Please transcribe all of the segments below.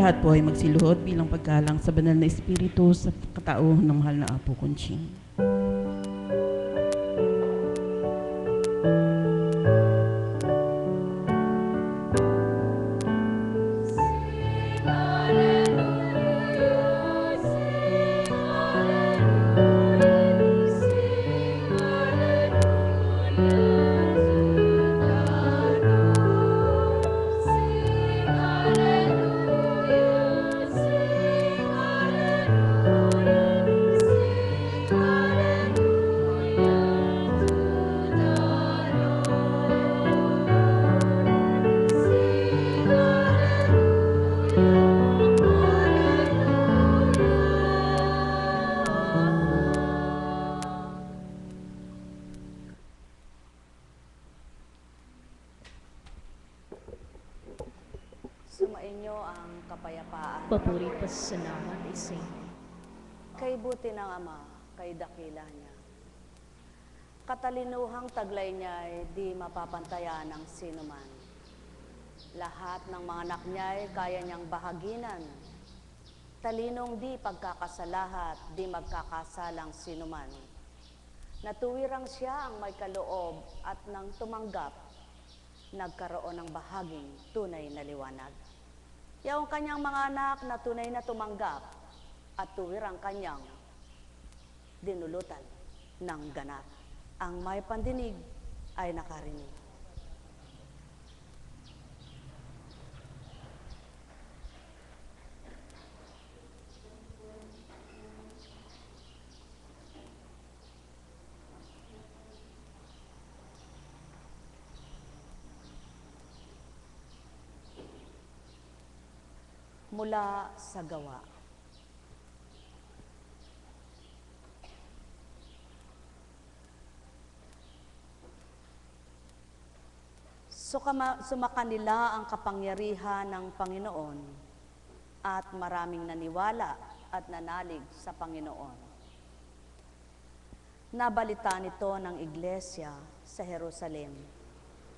lahat po ay magsiluhod bilang paggalang sa banal na espiritu sa katauhan ng mahal na Apo Conching. Sumainyo ang kapayapaan. Papuri pa sa salamat ising. Kay buti ng Ama, kay dakila niya. Katalinuhang taglay niya ay di mapapantayan ng sinuman. Lahat ng mga anak niya ay kaya niyang bahaginan. Talinong di pagkakasalahat, di magkakasalang sinuman. Natuwirang siya ang may kaloob at nang tumanggap, nagkaroon ng bahaging tunay na liwanag. Yung kanyang mga anak na tunay na tumanggap at tuwirang kanyang dinulutan ng ganap. Ang may pandinig ay nakarinig. Mula sa gawa. Sumakanila ang kapangyarihan ng Panginoon at maraming naniwala at nanalig sa Panginoon. Nabalita nito ng iglesia sa Jerusalem,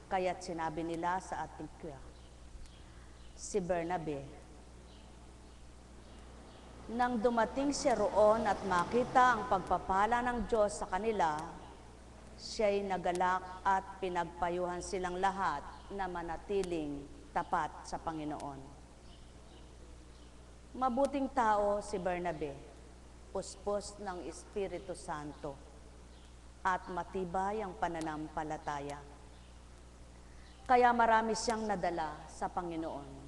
kaya't sinabi nila sa Antioquia, si Bernabe. Nang dumating siya roon at makita ang pagpapala ng Diyos sa kanila, siya'y nagalak at pinagpayuhan silang lahat na manatiling tapat sa Panginoon. Mabuting tao si Bernabe, puspos ng Espiritu Santo, at matibay ang pananampalataya. Kaya marami siyang nadala sa Panginoon.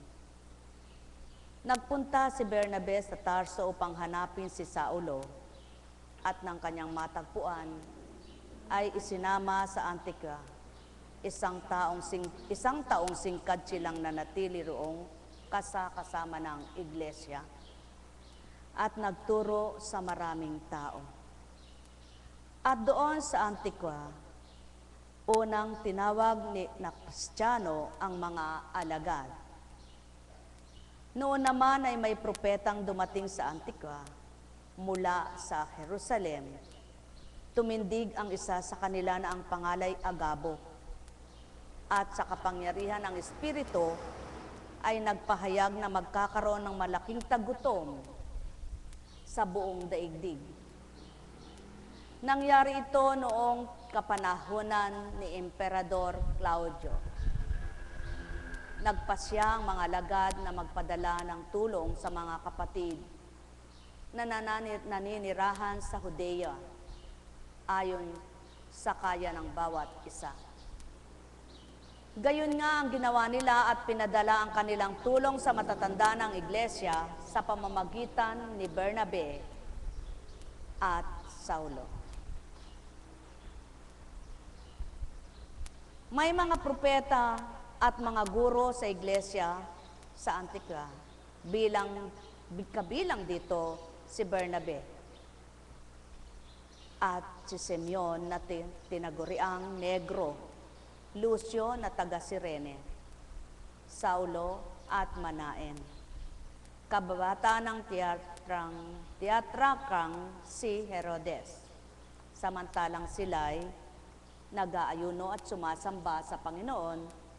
Nagpunta si Bernabe sa Tarso upang hanapin si Saulo at ng kanyang matagpuan ay isinama sa Antioquia. Isang taong singkad silang nanatili roong kasama ng iglesia at nagturo sa maraming tao. At doon sa Antioquia, unang tinawag na Kristiyano ang mga alagad. Noon naman ay may propetang dumating sa Antioquia mula sa Jerusalem. Tumindig ang isa sa kanila na ang pangalay Agabo. At sa kapangyarihan ng Espiritu ay nagpahayag na magkakaroon ng malaking tagutom sa buong daigdig. Nangyari ito noong kapanahunan ni Emperador Claudio. Nagpasya ang mga alagad na magpadala ng tulong sa mga kapatid na naninirahan sa Judea ayon sa kaya ng bawat isa. Gayon nga ang ginawa nila at pinadala ang kanilang tulong sa matatanda ng iglesia sa pamamagitan ni Bernabe at Saulo. May mga propeta at mga guro sa iglesia sa Antioquia, kabilang dito si Bernabe at si Simeon na tinaguriang Negro, Lucio na taga Cirene, Saulo at Manaen, kababata ng tiyatrakang si Herodes. Samantalang sila'y nag-aayuno at sumasamba sa Panginoon,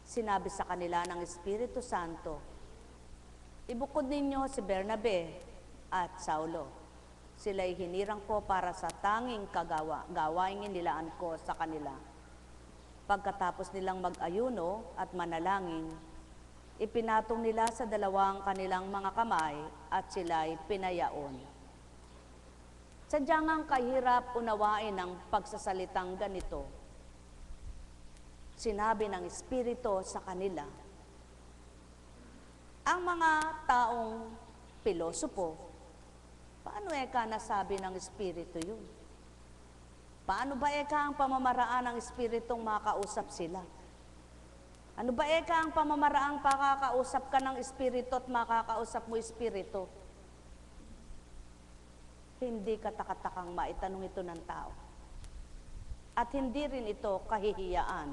sinabi sa kanila ng Espiritu Santo, Ibukod ninyo si Bernabe at Saulo. Sila'y hinirang ko para sa tanging gawaing inilaan ko sa kanila. Pagkatapos nilang mag-ayuno at manalangin, ipinatong nila sa dalawang kanilang mga kamay at sila'y pinayaon. Sadyang ang kahirap unawain ng pagsasalitang ganito. Sinabi ng Espiritu sa kanila, ang mga taong pilosopo, paano nasabi ng Espiritu yun? Paano ba ang pamamaraan ng Espiritong makausap sila? Ano ba ang pamamaraang pakakausap ka ng Espiritu at makakausap mo Espiritu? Hindi katakatakang maitanong ito ng tao. At hindi rin ito kahihiyaan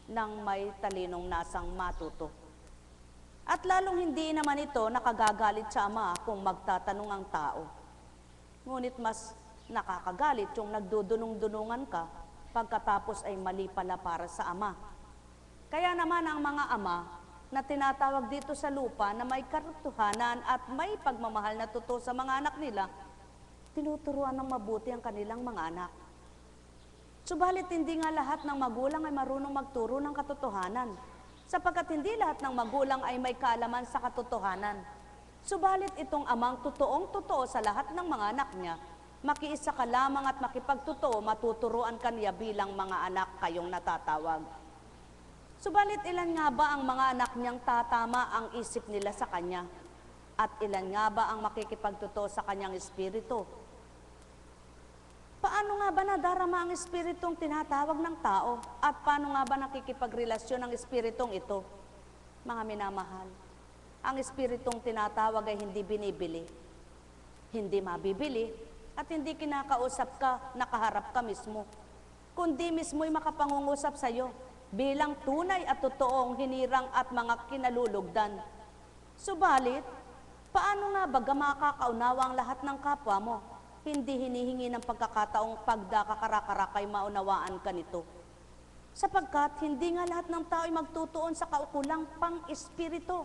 ng may talinong nasang matuto. At lalong hindi naman ito nakagagalit sa Ama kung magtatanong ang tao. Ngunit mas nakakagalit yung nagdudunong-dunungan ka pagkatapos ay mali pala para sa Ama. Kaya naman ang mga ama na tinatawag dito sa lupa na may katotohanan at may pagmamahal na totoo sa mga anak nila, tinuturuan ng mabuti ang kanilang mga anak. Subalit hindi nga lahat ng magulang ay marunong magturo ng katotohanan, sapagkat hindi lahat ng magulang ay may kaalaman sa katotohanan. Subalit itong amang totoong-totoo sa lahat ng mga anak niya, makiisa ka lamang at makipagtotoo, matuturuan ka niya bilang mga anak kayong natatawag. Subalit ilan nga ba ang mga anak niyang tatama ang isip nila sa kanya? At ilan nga ba ang makikipagtotoo sa kanyang espiritu? Paano nga ba nadarama ang espiritong tinatawag ng tao? At paano nga ba nakikipagrelasyon ang espiritong ito? Mga minamahal, ang espiritong tinatawag ay hindi binibili, hindi mabibili, at hindi kinakausap ka, nakaharap ka mismo, kundi mismo'y makapangungusap sa iyo bilang tunay at totoong hinirang at mga kinalulugdan. Subalit, paano nga baga makakaunawa ang lahat ng kapwa mo? Hindi hinihingi ng pagkakataong pagdakakarakay maunawaan ka nito. Sapagkat hindi nga lahat ng tao ay magtutuon sa kaukulang pang-espiritu.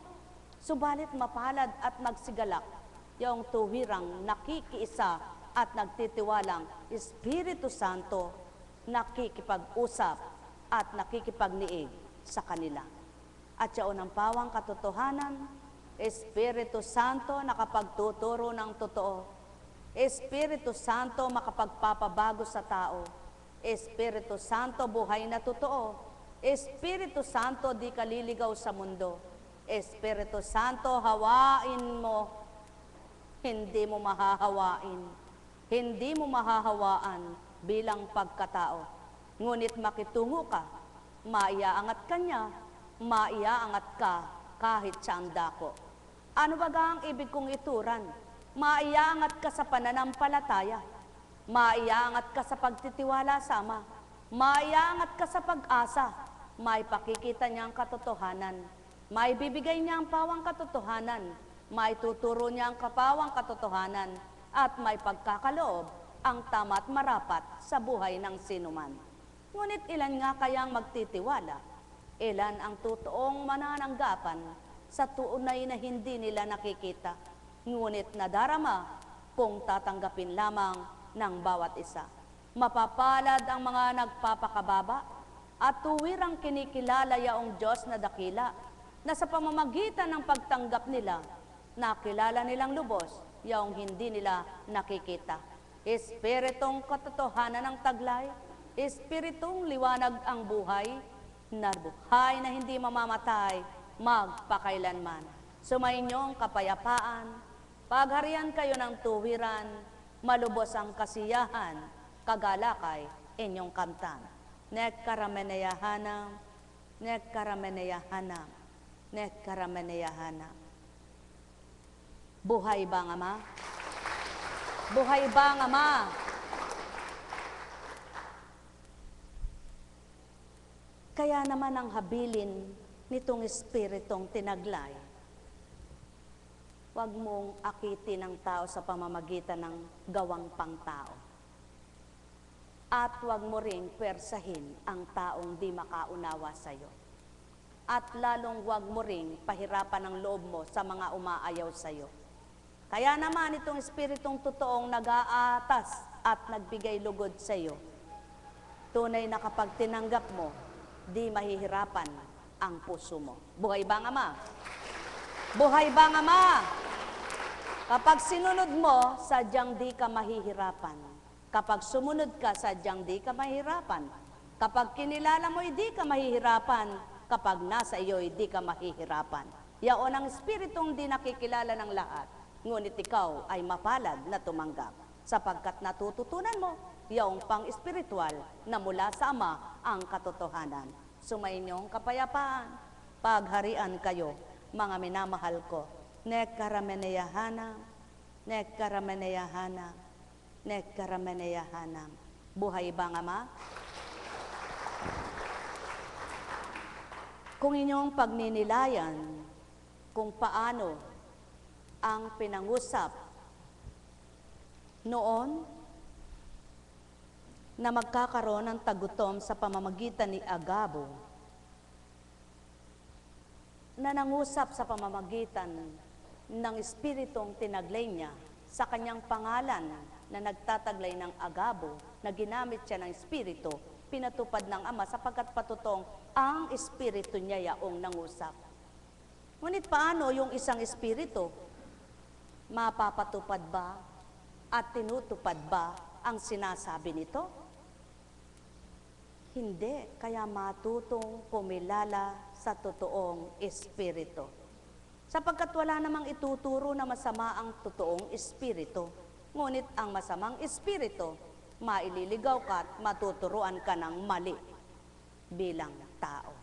Subalit mapalad at magsigalak yung tuwirang nakikiisa at nagtitiwalang Espiritu Santo nakikipag-usap at nakikipagniig sa kanila. At yaon ang pawang katotohanan, Espiritu Santo nakapagtuturo ng totoo. Espiritu Santo makapagpapabago sa tao. Espiritu Santo buhay na totoo. Espiritu Santo di kaliligaw sa mundo. Espiritu Santo hawain mo, hindi mo mahahawain. Hindi mo mahahawaan bilang pagkatao. Ngunit makitungo ka, maiaangat ka niya, maiaangat ka kahit saan dako. Ano ba ang ibig kong ituran? Maiaangat ka sa pananampalataya, maiaangat ka sa pagtitiwala sa Ama, maiaangat ka sa pag-asa, may pakikita niya ang katotohanan, may bibigay niya ang pawang katotohanan, may tuturo niya ang kapawang katotohanan, at may pagkakaloob ang tama at marapat sa buhay ng sinuman. Ngunit ilan nga kayang magtitiwala? Ilan ang totoong manananggapan sa tunay na hindi nila nakikita? Ngunit nadarama kung tatanggapin lamang ng bawat isa. Mapapalad ang mga nagpapakababa at tuwirang kinikilala yaong Diyos na dakila, na sa pamamagitan ng pagtanggap nila, nakilala nilang lubos yaong hindi nila nakikita. Espiritong katotohanan ng taglay, espiritong liwanag ang buhay, na buhay na hindi mamamatay magpakailanman. Sumainyong kapayapaan, pagharian kayo ng tuwiran, malubos ang kasiyahan, kagalakay, inyong kamtan. Nekkarameneyahanam, nekkarameneyahanam, nekkarameneyahanam. Buhay ba ang Ama? Buhay ba ang Ama? Kaya naman ang habilin nitong espiritong tinaglay, huwag mong akitin ang tao sa pamamagitan ng gawang pangtao. At huwag mo ring persahin ang taong di makaunawa sa iyo. at lalong huwag mo ring pahirapan ang loob mo sa mga umaayaw sa iyo. Kaya naman itong Espiritong totoong nag-aatas at nagbigay lugod sa iyo, tunay na kapag tinanggap mo, di mahihirapan ang puso mo. Buhay ba ang Ama? Buhay ba ang Ama? Kapag sinunod mo, sadyang di ka mahihirapan. Kapag sumunod ka, sadyang di ka mahihirapan. Kapag kinilala mo, di ka mahihirapan. Kapag nasa iyo, di ka mahihirapan. Yaon ang Espiritong di nakikilala ng lahat, ngunit ikaw ay mapalad na tumanggap. Sapagkat natututunan mo, yaong pang-espiritual na mula sa Ama ang katotohanan. Sumainyong kapayapaan, pagharian kayo, mga minamahal ko. Nekkarameneyahanam, nekkarameneyahanam, nekkarameneyahanam. Buhay ba ang Ama? Kung inyong pagninilayan kung paano ang pinangusap noon na magkakaroon ng tagutom sa pamamagitan ni Agabo, na nangusap sa pamamagitan ng Espiritong tinaglay niya sa kanyang pangalan na nagtataglay ng Agabo, na ginamit siya ng Espiritu, pinatupad ng Ama sapagkat patutong ang Espiritu niya yaong nangusap. Ngunit paano yung isang Espiritu? Mapapatupad ba at tinutupad ba ang sinasabi nito? Hindi, kaya matutong kumilala sa totoong Espiritu. Sapagkat wala namang ituturo na masama ang totoong Espiritu. Ngunit ang masamang Espiritu, maililigaw ka at matuturuan ka ng mali bilang tao.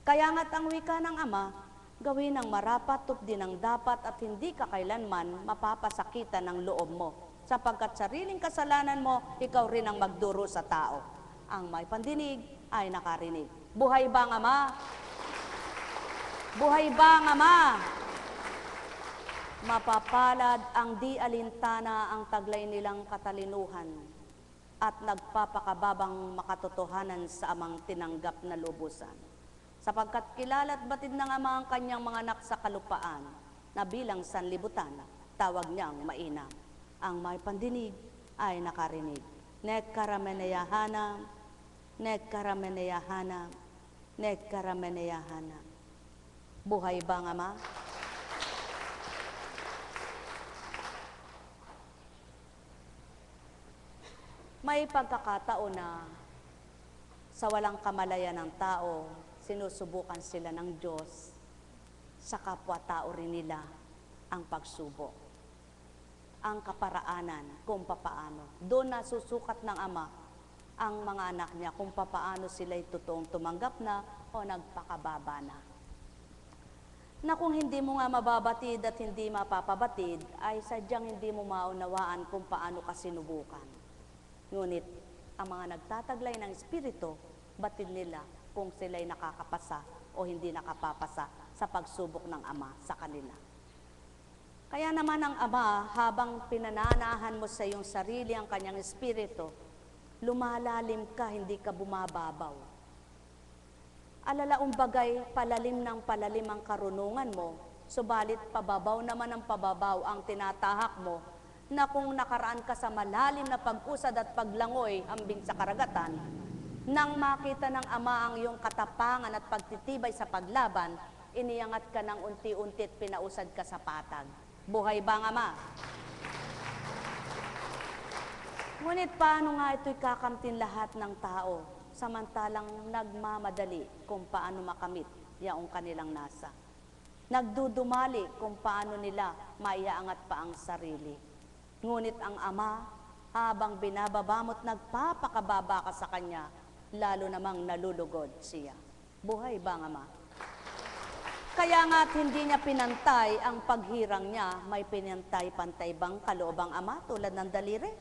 Kaya nga't ang wika ng Ama, gawin ang marapat, tupdin ang dapat at hindi ka kailanman mapapasakitan ng loob mo. Sapagkat sariling kasalanan mo, ikaw rin ang magduro sa tao. Ang may pandinig ay nakarinig. Buhay ba ang Ama? Buhay ba ang Ama? Mapapalad ang di alintana ang taglay nilang katalinuhan at nagpapakababang makatotohanan sa Amang tinanggap na lubusan. Sapagkat kilala at batid ng Ama ang kanyang mga anak sa kalupaan na bilang sanlibutan, tawag niyang mainam. Ang may pandinig ay nakarinig. Nekkarameneyahanam, nekkarameneyahanam, nekkarameneyahanam. Buhay ba ang Ama? May pagkakataon na sa walang kamalayan ng tao, sinusubukan sila ng Diyos, sa kapwa-tao rin nila ang pagsubok. Ang kaparaanan kung papaano. Doon nasusukat ng Ama ang mga anak niya kung papaano sila'y totoong tumanggap na o nagpakababa na. Na kung hindi mo nga mababatid at hindi mapapabatid, ay sadyang hindi mo maunawaan kung paano ka sinubukan. Ngunit, ang mga nagtataglay ng Espiritu, batid nila kung sila'y nakakapasa o hindi nakapapasa sa pagsubok ng Ama sa kanila. Kaya naman ang Ama, habang pinananahan mo sa iyong sarili ang kanyang Espiritu, lumalalim ka, hindi ka bumababaw. Alalaong bagay, palalim ng palalim ang karunungan mo, subalit pababaw naman ang pababaw ang tinatahak mo, na kung nakaraan ka sa malalim na pag-usad at paglangoy hambing sa karagatan, nang makita ng Ama ang iyong katapangan at pagtitibay sa paglaban, iniangat ka ng unti-unti at pinausad ka sa patag. Buhay ba ang Ama? Ngunit paano nga ito'y kakamtin lahat ng tao, samantalang nagmamadali kung paano makamit yaong kanilang nasa. Nagdudumali kung paano nila maiaangat pa ang sarili. Ngunit ang Ama, habang binababa mo't nagpapakababa ka sa Kanya, lalo namang nalulugod siya. Buhay ba ang Ama? Kaya nga't hindi niya pinantay ang paghirang niya, may pinantay-pantay bang kaloobang Ama tulad ng daliri?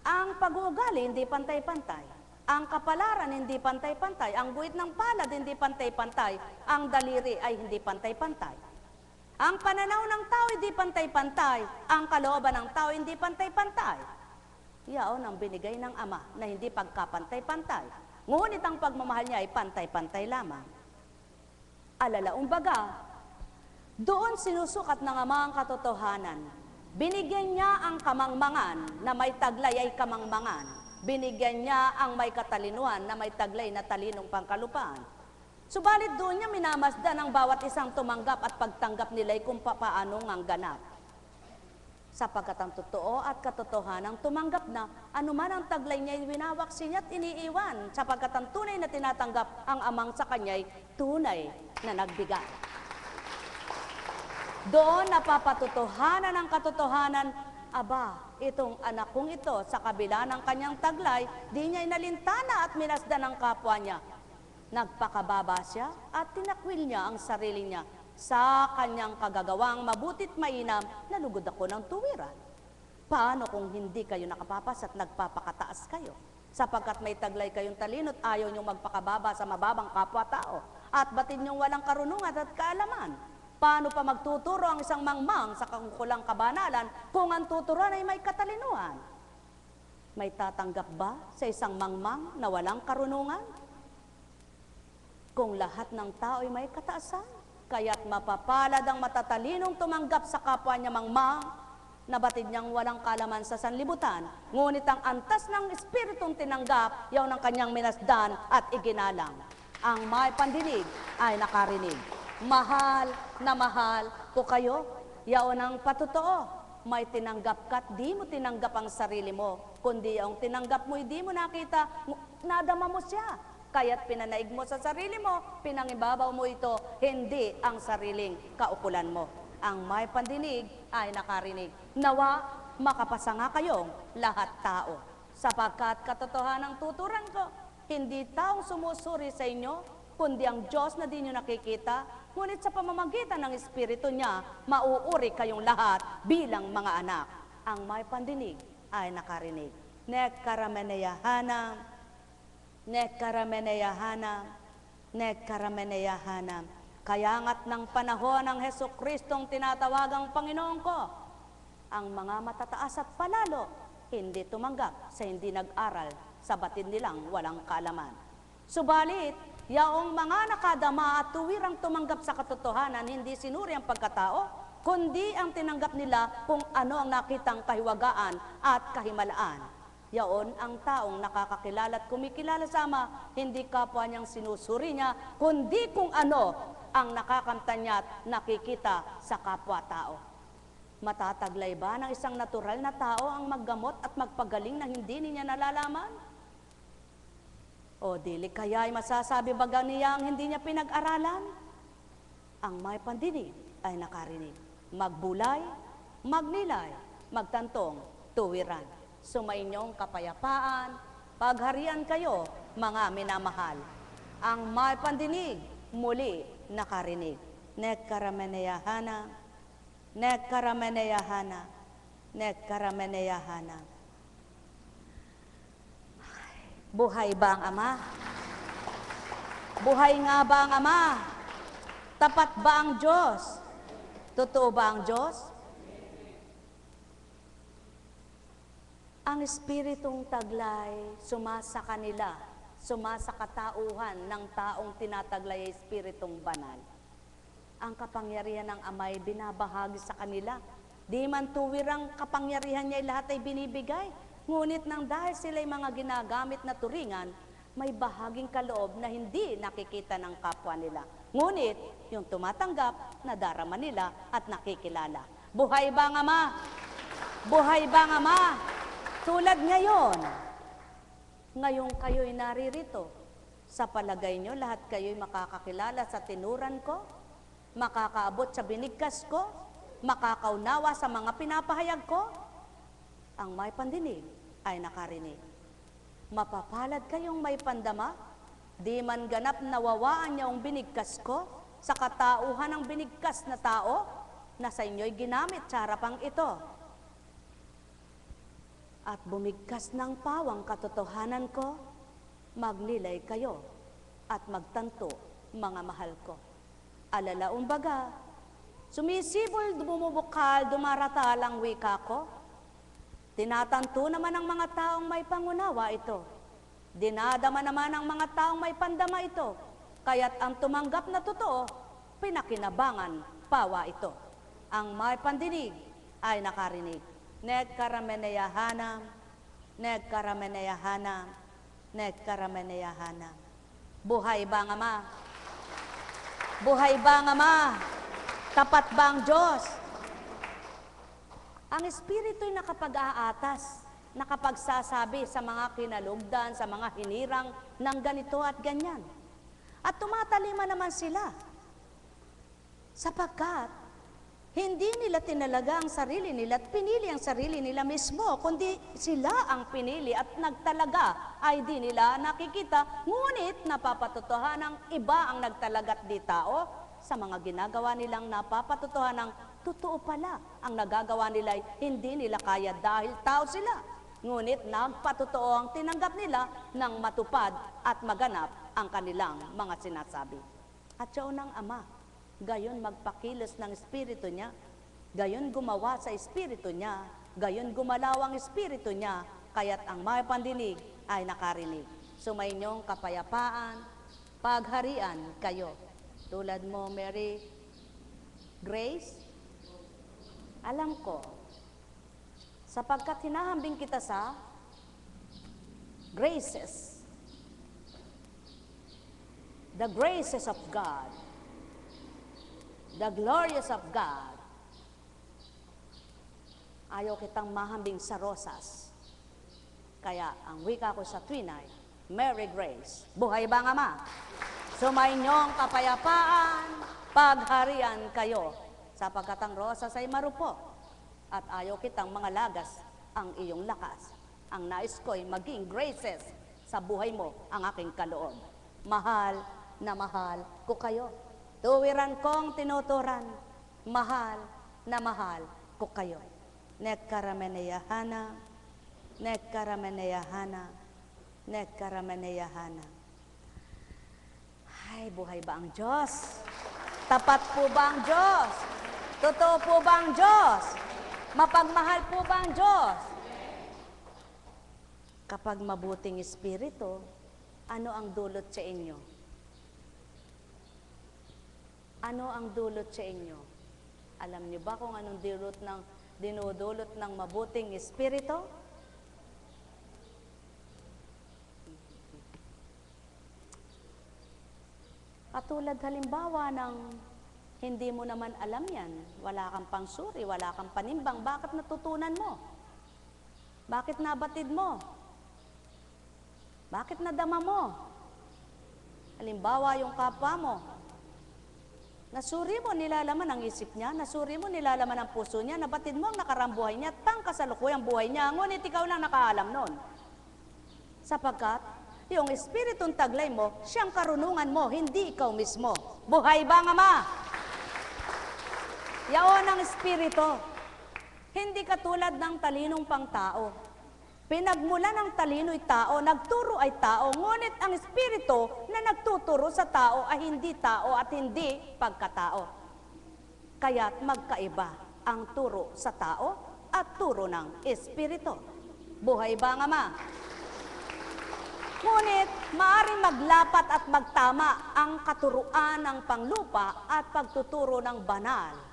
Ang pag-uugali hindi pantay-pantay. Ang kapalaran hindi pantay-pantay. Ang guhit ng palad hindi pantay-pantay. Ang daliri ay hindi pantay-pantay. Ang pananaw ng tao hindi pantay-pantay. Ang kalooban ng tao hindi pantay-pantay. Yaon ang binigay ng Ama na hindi pagkapantay-pantay. Ngunit ang pagmamahal niya ay pantay-pantay lamang. Alalaong baga, doon sinusukat ng Ama ang katotohanan. Binigyan niya ang kamangmangan na may taglay ay kamangmangan. Binigyan niya ang may katalinuhan na may taglay na talinong pangkalupaan. Subalit doon niya minamasdan ang bawat isang tumanggap at pagtanggap nila'y kung paano ang ganap. Sapagkat ang totoo at katotohanang tumanggap na anuman ang taglay niya'y winawaksin niya at iniiwan, sapagkat ang tunay na tinatanggap ang amang sa kanya'y tunay na nagbigay. Doon napapatutuhanan ang katotohanan, aba, itong anak kong ito sa kabila ng kanyang taglay, di niya inalintana at minasdan ang kapwa niya. Nagpakababa siya at tinakwil niya ang sarili niya. Sa kanyang kagagawang mabutit mainam, nalugod ako ng tuwiran. Paano kung hindi kayo nakapapas at nagpapakataas kayo? Sapagkat may taglay kayong talino at ayaw niyong magpakababa sa mababang kapwa-tao at batid niyong walang karunungan at kaalaman. Paano pa magtuturo ang isang mangmang sa kakukulang kabanalan kung ang tuturuan ay may katalinuhan? May tatanggap ba sa isang mangmang na walang karunungan? Kung lahat ng tao ay may kataasan, kaya't mapapalad ang matatalinong tumanggap sa kapwa niya mangmang, na batid niyang walang kalaman sa sanlibutan, ngunit ang antas ng espiritong tinanggap, yaw ng kanyang minasdan at iginalang. Ang may pandinig ay nakarinig. Mahal na mahal ko kayo, yaon ang patotoo. May tinanggap ka't di mo tinanggap ang sarili mo, kundi ang tinanggap mo, di mo nakita, nadama mo siya. Kaya't pinanaig mo sa sarili mo, pinangibabaw mo ito, hindi ang sariling kaukulan mo. Ang may pandinig ay nakarinig. Nawa, makapasa nga kayong lahat tao. Sapagkat katotohanang tuturan ko, hindi taong sumusuri sa inyo, kundi ang Diyos na di nyo nakikita, ngunit sa pamamagitan ng Espiritu niya, mauuri kayong lahat bilang mga anak. Ang may pandinig ay nakarinig. Nekkarameneyahanam, nekkarameneyahanam, nekkarameneyahanam. Kaya nga't ng panahon ng Hesukristong tinatawagang Panginoon ko, ang mga matataas at palalo, hindi tumanggap sa hindi nag-aral, sa batid nilang walang kaalaman. Subalit, yaong mga nakadama at tuwirang tumanggap sa katotohanan, hindi sinuri ang pagkatao, kundi ang tinanggap nila kung ano ang nakitang kahiwagaan at kahimalaan. Yaon ang taong nakakakilala at kumikilala sa Ama, hindi kapwa niyang sinusuri niya, kundi kung ano ang nakakamtan niya at nakikita sa kapwa-tao. Matataglay ba ng isang natural na tao ang maggamot at magpagaling na hindi niya nalalaman? O dili kaya ay masasabi baga niya ang hindi niya pinag-aralan? Ang may pandinig ay nakarinig. Magbulay, magnilay, magtantong, tuwiran. Sumainyong kapayapaan, pagharian kayo, mga minamahal. Ang may pandinig, muli nakarinig. Nekkarameneyahana, nekkarameneyahana, nekkarameneyahana. Buhay ba ang Ama? Buhay nga ba ang Ama? Tapat ba ang Diyos? Totoo ba ang Diyos? Ang Espiritong taglay sumasa kanila, sumasa katauhan ng taong tinataglay ay Espiritong banal. Ang kapangyarihan ng Ama ay binabahagi sa kanila. Di man tuwirang kapangyarihan niya lahat ay binibigay. Ngunit nang dahil sila'y mga ginagamit na turingan, may bahaging kaloob na hindi nakikita ng kapwa nila. Ngunit yung tumatanggap, nadarama nila at nakikilala. Buhay ba ang Ama? Buhay ba ang Ama? Tulad ngayon, ngayong kayo'y naririto, sa palagay nyo, lahat kayo'y makakakilala sa tinuran ko, makakaabot sa binigkas ko, makakaunawa sa mga pinapahayag ko. Ang may pandinig ay nakarinig. Mapapalad kayong may pandama, di man ganap nawawaan niya ang binigkas ko, sa katauhan ng binigkas na tao, na sa inyo'y ginamit sa harapang ito. At bumigkas ng pawang katotohanan ko, magnilay kayo at magtanto, mga mahal ko. Alalaong baga, sumisibol, bumubukal, dumaratal ang wika ko. Tinatanto naman ng mga taong may pangunawa ito. Dinadama naman ng mga taong may pandama ito. Kaya't ang tumanggap na totoo, pinakinabangan pawa ito. Ang may pandinig ay nakarinig. Nagkarameneyahanam, nagkarameneyahanam, nagkarameneyahanam. Buhay ba ang Ama? Buhay ba ang Ama? Tapat ba ang Diyos? Ang Espiritu'y nakapag-aatas, nakapagsasabi sa mga kinalugdan, sa mga hinirang ng ganito at ganyan. At tumatalima naman sila. Sapagkat hindi nila tinalaga ang sarili nila at pinili ang sarili nila mismo, kundi sila ang pinili at nagtalaga ay di nila nakikita, ngunit napapatotohanan ng iba ang nagtalagat di tao sa mga ginagawa nilang napapatotohanan ng totoo pala. Ang nagagawa nila ay hindi nila kaya dahil tao sila. Ngunit nagpatotoo ang tinanggap nila nang matupad at maganap ang kanilang mga sinasabi. At siya ng Ama, gayon magpakilos ng Espiritu niya, gayon gumawa sa Espiritu niya, gayon gumalaw ang Espiritu niya, kaya't ang may pandinig ay nakarinig. Sumainyong kapayapaan, pagharian kayo. Tulad mo, Mary Grace, alam ko, sapagkat hinahambing kita sa graces, the graces of God, the glorious of God, ayaw kitang mahambing sa rosas. Kaya ang wika ko sa twinay, Mary Grace, buhay ba ang Ama? Sumainyong kapayapaan, pagharian kayo, sapagkat ang rosas ay marupok, at ayaw kitang mga lagas ang iyong lakas. Ang nais ko'y maging graces sa buhay mo ang aking kaloob. Mahal na mahal ko kayo. Tuwiran kong tinuturan, mahal na mahal ko kayo. Nagkarameneyahana, nagkarameneyahana, nagkarameneyahana. Ay, buhay ba ang Diyos? Tapat po ba ang Diyos? Totoo po ba ang Diyos? Mapagmahal po ba ang Diyos? Kapag mabuting espiritu, ano ang dulot sa inyo? Ano ang dulot sa inyo? Alam niyo ba kung anong dinudulot ng mabuting espiritu? Katulad halimbawa ng hindi mo naman alam yan, wala kang pangsuri, wala kang panimbang, bakit natutunan mo? Bakit nabatid mo? Bakit nadama mo? Halimbawa yung kapwa mo, nasuri mo nilalaman ang isip niya, nasuri mo nilalaman ang puso niya, nabatid mo ang nakarang buhay niya, tang kasalukuyang buhay niya, ngunit ikaw lang nakaalam nun. Sapagkat, yung espiritong taglay mo, siyang karunungan mo, hindi ikaw mismo. Buhay ba ang Ama? Yaon ang espiritu. Hindi katulad ng talinong pang tao. Pinagmula ng talino'y tao, nagturo ay tao, ngunit ang espiritu na nagtuturo sa tao ay hindi tao at hindi pagkatao. Kaya't magkaiba ang turo sa tao at turo ng espiritu. Buhay ba ang Ama? Ngunit, maaaring maglapat at magtama ang katuruan ng panglupa at pagtuturo ng banal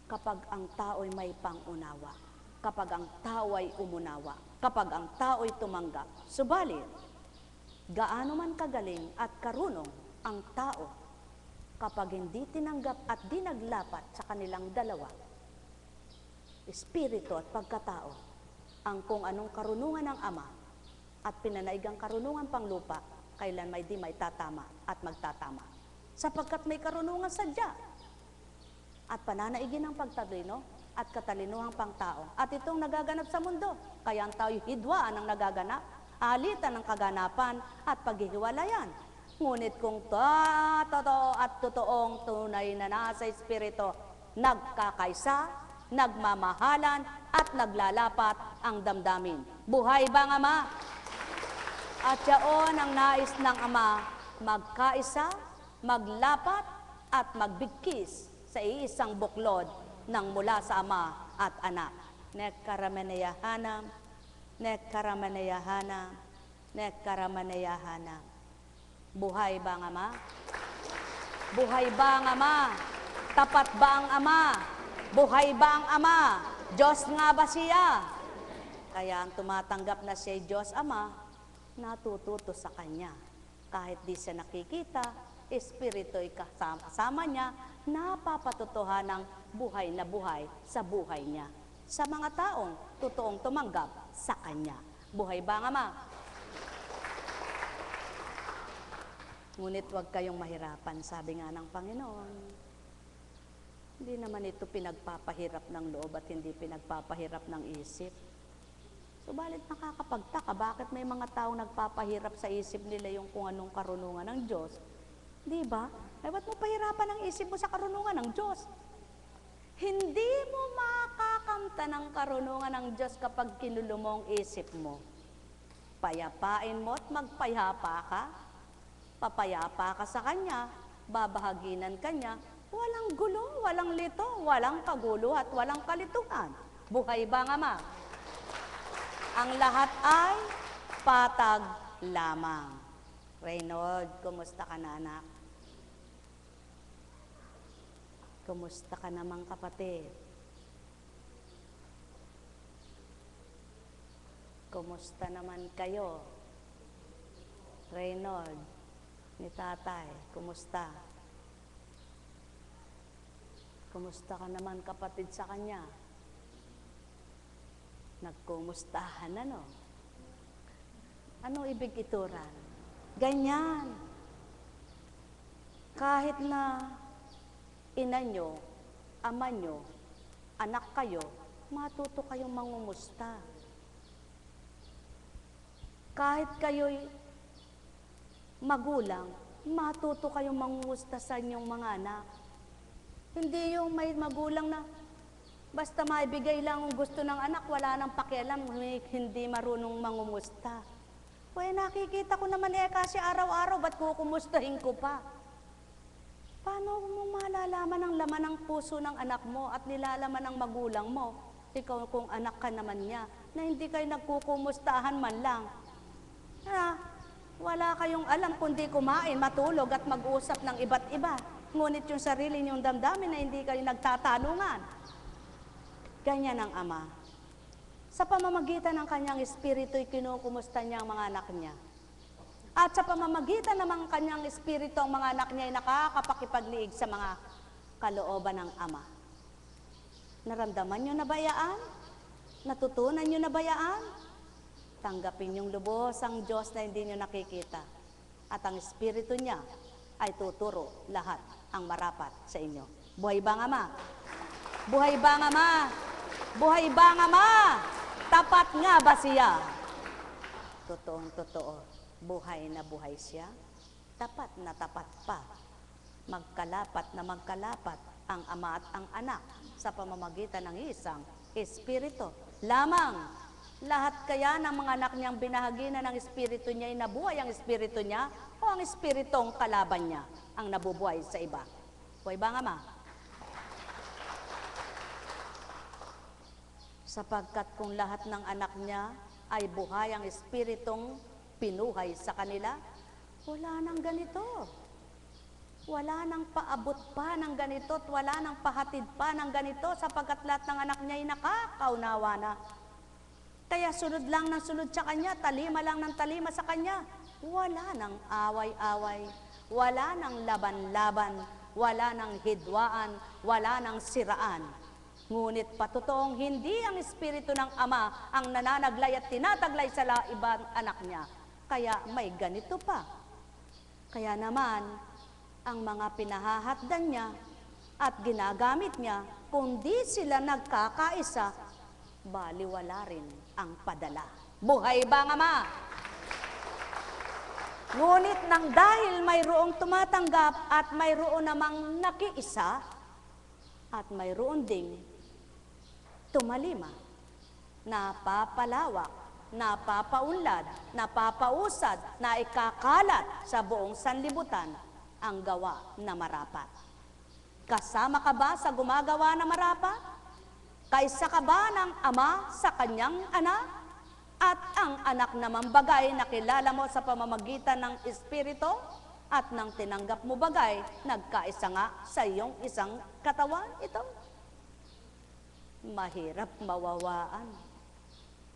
kapag ang tao'y may pangunawa, kapag ang tao ay umunawa, kapag ang tao'y tumanggap. Subalit, gaano man kagaling at karunong ang tao kapag hindi tinanggap at di naglapat sa kanilang dalawa, espiritu at pagkatao, ang kung anong karunungan ng Ama at pinanaigang karunungan panglupa, kailan may di may tatama at magtatama. Sapagkat may karunungan sadya at pananaigin ng pagtalino at katalinuhang pangtao. At itong nagaganap sa mundo, kaya ang tao'y hidwaan ang nagaganap, alitan ng kaganapan at paghihiwalayan. Ngunit kung totoo at totoong tunay na nasa espiritu, nagkakaisa, nagmamahalan at naglalapat ang damdamin. Buhay ba ang Ama? At yaon ang nais ng Ama, magkaisa, maglapat at magbigkis sa iisang buklod ng mula sa Ama at Anak. Nekkarameneyahanam, nekkarameneyahanam, nekkarameneyahanam. Buhay ba ang Ama? Buhay ba ang Ama? Tapat ba ang Ama? Buhay ba ang Ama? Diyos nga ba siya? Kaya ang tumatanggap na siya Diyos Ama, natututo sa Kanya. Kahit di siya nakikita, Espiritu'y kasama niya, napapatotohan ng buhay na buhay sa buhay niya. Sa mga taong totoong tumanggap sa Kanya. Buhay ba ang Ama? Ngunit huwag kayong mahirapan, sabi nga ng Panginoon. Hindi naman ito pinagpapahirap ng loob at hindi pinagpapahirap ng isip. Subalit nakakapagtaka, bakit may mga taong nagpapahirap sa isip nila yung kung anong karunungan ng Diyos? Di ba? Ay, ba't mo pahirapan ang isip mo sa karunungan ng Diyos? Hindi mo makakamta ng karunungan ng Diyos kapag kinulo mo ang isip mo. Payapain mo at magpayapa ka. Papayapa ka sa Kanya, babahaginan Kanya, walang gulo, walang lito, walang kagulo at walang kalituhan. Buhay ba ang Ama? Ang lahat ay patag lamang. Reynold, kumusta ka na, anak? Kumusta ka namang kapatid? Kumusta naman kayo? Reynold, ni tatay, kumusta? Kumusta ka naman kapatid sa kanya? Nagkumustahan, ano? Anong ibig ituran? Ganyan. Kahit na ina nyo, ama nyo, anak kayo, matuto kayong mangumusta. Kahit kayo'y magulang, matuto kayong mangumusta sa inyong mga anak. Hindi yung may magulang na basta maibigay lang ang gusto ng anak, wala nang pakialam, hindi marunong mangumusta. Well, nakikita ko naman kasi araw-araw, ba't kukumustahin ko pa? Paano mo malalaman ang laman ng puso ng anak mo at nilalaman ng magulang mo, ikaw kung anak ka naman niya, na hindi kayo nagkukumustahan man lang? Wala kayong alam kundi kumain, matulog at mag-usap ng iba't iba. Ngunit yung sarili niyong damdamin na hindi kayo nagtatanungan. Ganyan ang Ama. Sa pamamagitan ng kanyang espiritu'y kinukumusta niya ang mga anak niya. At sa pamamagitan ng mga kanyang espiritu, ang mga anak niya ay nakakapakipag-liig sa mga kalooban ng Ama. Naramdaman niyo na ba yaan? Natutunan niyo na ba yaan? Tanggapin niyong lubos ang Diyos na hindi niyo nakikita. At ang espiritu niya ay tuturo lahat ang marapat sa inyo. Buhay ba ang Ama? Buhay ba ang Ama? Buhay ba ang Ama? Tapat nga ba siya? Totoong totoo. Buhay na buhay siya. Tapat na tapat pa. Magkalapat na magkalapat ang Ama at ang Anak sa pamamagitan ng isang Espiritu. Lamang, lahat kaya ng mga anak niyang binahaginan ng Espiritu niya ay nabuhay ang Espiritu niya o ang Espiritong kalaban niya ang nabubuhay sa iba? Buhay ba ang Ama? Sapagkat kung lahat ng anak niya ay buhay ang Espiritong pinuhay sa kanila, wala nang ganito. Wala nang paabot pa ng ganito at wala nang pahatid pa ng ganito sapagkat lahat ng anak niya ay nakakaunawa na. Kaya sunod lang ng sunod sa kanya, talima lang ng talima sa kanya. Wala nang away-away, wala nang laban-laban, wala nang hidwaan, wala nang siraan. Ngunit patotoong hindi ang Espiritu ng Ama ang nananaglay at tinataglay sa ibang anak niya. Kaya may ganito pa. Kaya naman, ang mga pinahahatdan niya at ginagamit niya, kung di sila nagkakaisa, baliwala rin ang padala. Buhay ba ang Ama? Ngunit nang dahil mayroong tumatanggap at mayroon namang nakiisa, at mayroon ding tumalima, napapalawak, napapaunlad, napapausad, na ikakalat sa buong sanlibutan ang gawa na marapat. Kasama ka ba sa gumagawa na marapat? Kaisa ka ba ng Ama sa kanyang anak? At ang anak naman bagay na kilala mo sa pamamagitan ng Espiritu? At nang tinanggap mo bagay, nagkaisa nga sa iyong isang katawan ito. Mahirap mawawaan.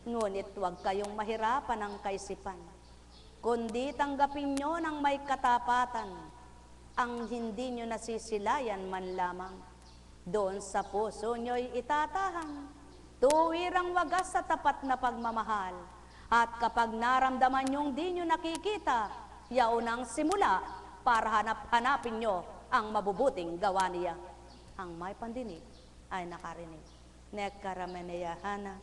Ngunit huwag kayong mahirapan ng kaisipan, kundi tanggapin nyo ng may katapatan ang hindi nyo nasisilayan man lamang. Doon sa puso nyo'y itatahan, tuwirang wagas sa tapat na pagmamahal. At kapag naramdaman nyong di nyo nakikita, yaon ang simula para hanapin nyo ang mabubuting gawa niya. Ang may pandinig ay nakarinig. Nekkarameneyahana,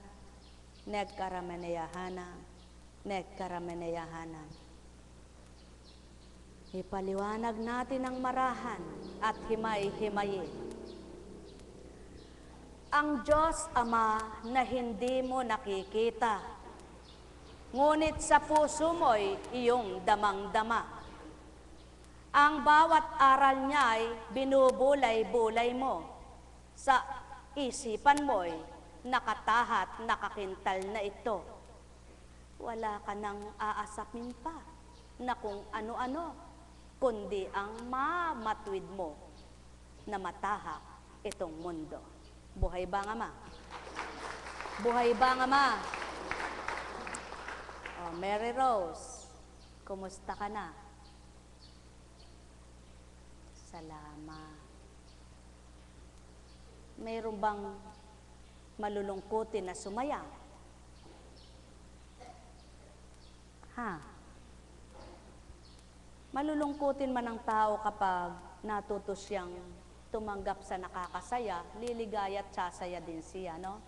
nekkarameneyahana, nekkarameneyahana. Ipaliwanag natin ang marahan at himay-himayin. Ang Diyos Ama na hindi mo nakikita, ngunit sa puso mo'y iyong damang-dama. Ang bawat aral niya'y binubulay-bulay mo. Sa isipan mo'y nakatahat, nakakintal na ito. Wala ka nang aasapin pa na kung ano-ano, kundi ang mamatwid mo na matahak itong mundo. Buhay ba ang Ama? Buhay ba ang Ama? Oh, Mary Rose, kumusta ka na? Salamat. Mayroon bang malulungkutin na sumaya? Ha? Malulungkutin man ang tao kapag natuto siyang tumanggap sa nakakasaya, liligaya at sasaya din siya, no?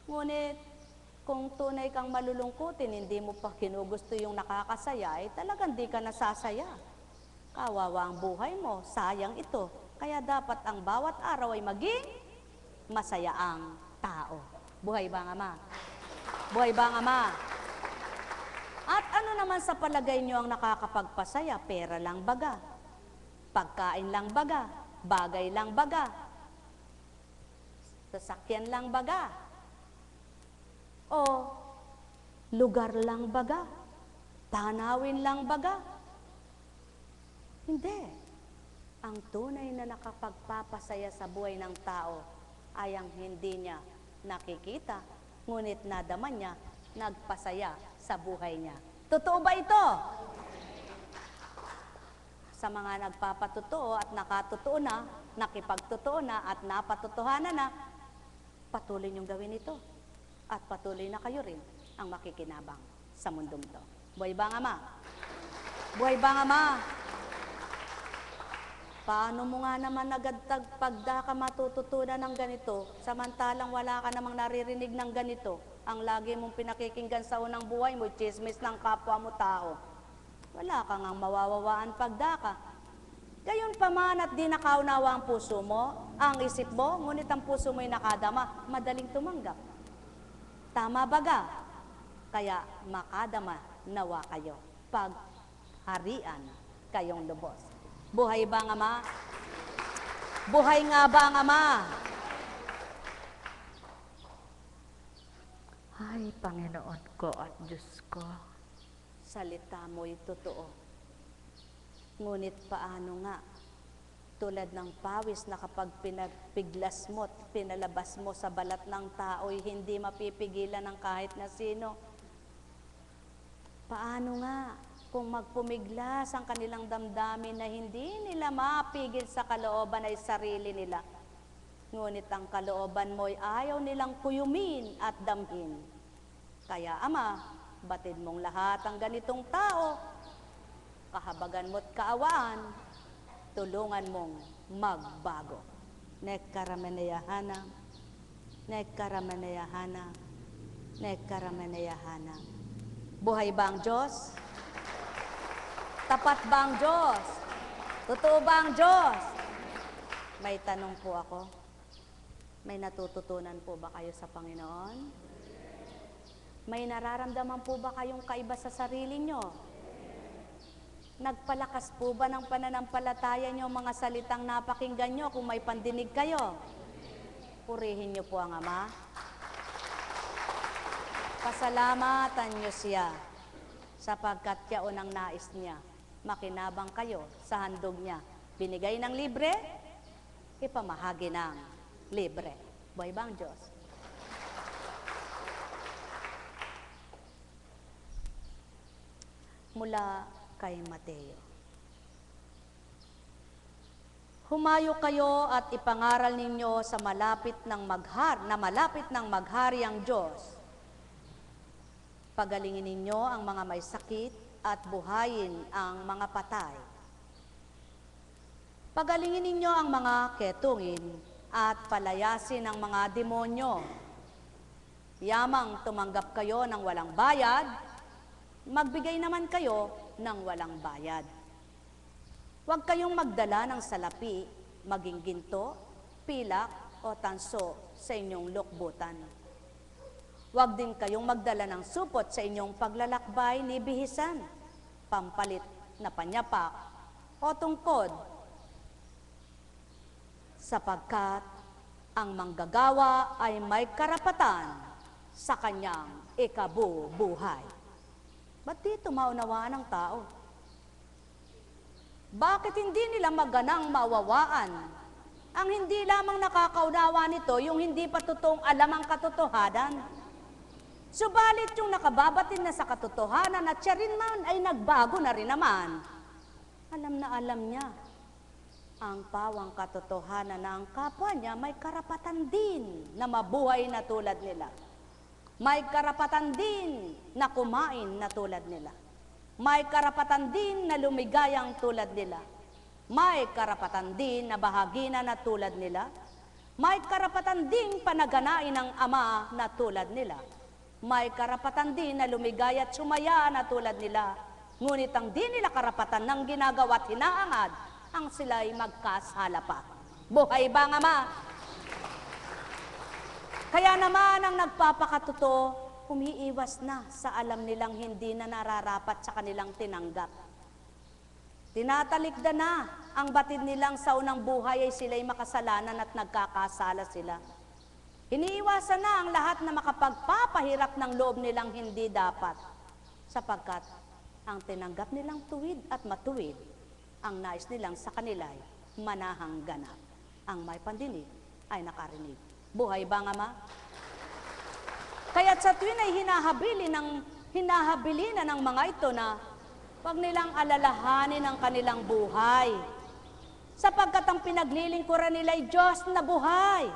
Ngunit, kung tunay kang malulungkutin, hindi mo pa kinugusto yung nakakasaya, eh talagang di ka nasasaya. Kawawa ang buhay mo, sayang ito. Kaya dapat ang bawat araw ay maging masaya ang tao. Buhay ba ang Ama? Buhay ba ang Ama? At ano naman sa palagay nyo ang nakakapagpasaya? Pera lang baga? Pagkain lang baga? Bagay lang baga? Sasakyan lang baga? O lugar lang baga? Tanawin lang baga? Hindi. Ang tunay na nakapagpapasaya sa buhay ng tao ay ang hindi niya nakikita, ngunit nadama niya, nagpasaya sa buhay niya. Totoo ba ito? Sa mga nagpapatotoo at nakatotoo na, nakipagtotoo na at napatotohanan na, patuloy niyong gawin ito. At patuloy na kayo rin ang makikinabang sa mundong to. Buhay ba ang Ama? Buhay ba ang Ama? Paano mo nga naman nagadtag pagda ka matututunan ng ganito, samantalang wala ka namang naririnig ng ganito, ang lagi mong pinakikinggan sa unang buhay mo, chismis ng kapwa mo tao. Wala ka ngang mawawawaan pagda ka. Gayon pa man at di nakaunawa ang puso mo, ang isip mo, ngunit ang puso mo'y nakadama, madaling tumanggap. Tama baga? Kaya makadama nawa kayo, pagharian kayong lubos. Buhay ba ang Ama? Buhay nga ba ang Ama? Ay, Panginoon ko at Diyos ko. Salita mo'y totoo. Ngunit paano nga? Tulad ng pawis na kapag pinagpiglas mo at pinalabas mo sa balat ng tao'y hindi mapipigilan ng kahit na sino. Paano nga? Kung magpumiglas ang kanilang damdamin na hindi nila mapigil sa kalooban ay sarili nila. Ngunit ang kalooban mo'y ayaw nilang kuyumin at damhin. Kaya Ama, batid mong lahat ang ganitong tao, kahabagan mo't kaawaan, tulungan mong magbago. Nekkarameneyahana, nekkarameneyahana, nekkarameneyahana. Buhay ba ang Diyos? Tapat ba ang Diyos? Totoo ba ang Diyos? May tanong po ako. May natututunan po ba kayo sa Panginoon? May nararamdaman po ba kayong kaiba sa sarili nyo? Nagpalakas po ba ng pananampalataya nyo mga salitang napakinggan nyo kung may pandinig kayo? Purihin nyo po ang Ama. Pasalamatan nyo siya sapagkat yaon ang nais niya makinabang kayo sa handog niya. Binigay ng libre, ipamahagi ng libre. Buhay ba ang Diyos? Mula kay Mateo. Humayo kayo at ipangaral ninyo sa malapit ng maghari ang Diyos. Pagalingin ninyo ang mga may sakit at buhayin ang mga patay. Pagalingin ninyo ang mga ketungin at palayasin ang mga demonyo. Yamang tumanggap kayo ng walang bayad, magbigay naman kayo ng walang bayad. Huwag kayong magdala ng salapi, maging ginto, pilak o tanso sa inyong lukbutan. Huwag din kayong magdala ng supot sa inyong paglalakbay ni bihisan, pampalit na panyapak o tungkod, sapagkat ang manggagawa ay may karapatan sa kanyang ikabubuhay. Ba't dito maunawaan ng tao? Bakit hindi nila maganang mawawaan? Ang hindi lamang nakakaunawa nito, yung hindi pa totoong alam ang katotohanan. Subalit yung nakababatin na sa katotohanan at siya rin man ay nagbago na rin naman, alam niya ang pawang katotohanan na ang kapwa niya may karapatan din na mabuhay na tulad nila. May karapatan din na kumain na tulad nila. May karapatan din na lumigayang tulad nila. May karapatan din na bahaginan na tulad nila. May karapatan din panaganain ng Ama na tulad nila. May karapatan din na lumigaya at sumaya na tulad nila. Ngunit ang di nila karapatan ng ginagawa at hinaangad, ang sila'y magkasala pa. Buhay ba ang Ama? Kaya naman ang nagpapakatuto, umiiwas na sa alam nilang hindi na nararapat sa kanilang tinanggap. Tinatalikda na ang batid nilang sa unang buhay ay sila'y makasalanan at nagkakasala sila. Iniiwasan na ang lahat na makapagpapahirap ng loob nilang hindi dapat, sapagkat ang tinanggap nilang tuwid at matuwid, ang nais nilang sa kanila'y manahang ganap. Ang may pandinig ay nakarinig. Buhay ba ang Ama? Kaya't sa tuwin ay hinahabilin ng mga ito na wag nilang alalahanin ang kanilang buhay, sapagkat ang pinaglilingkuran nila ay Diyos na buhay.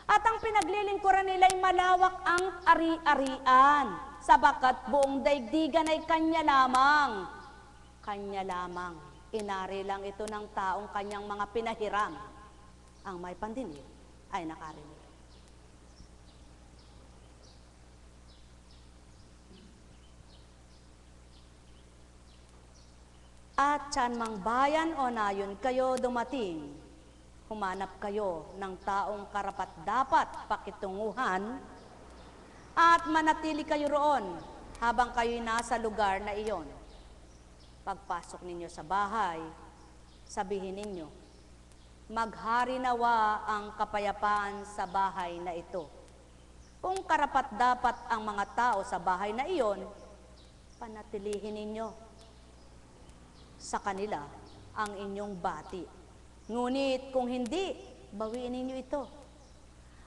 At ang pinaglilingkuran nila ay malawak ang ari-arian, sapagkat buong daigdigan ay Kanya lamang. Kanya lamang. Inari lang ito ng taong Kanyang mga pinahiram. Ang may pandinig ay nakarinig. At saan mang bayan o nayon kayo dumating, humanap kayo ng taong karapat-dapat pakitunguhan at manatili kayo roon habang kayo'y nasa lugar na iyon. Pagpasok ninyo sa bahay, sabihin ninyo, maghari nawa ang kapayapaan sa bahay na ito. Kung karapat-dapat ang mga tao sa bahay na iyon, panatilihin ninyo sa kanila ang inyong bati. Ngunit kung hindi, bawiin ninyo ito.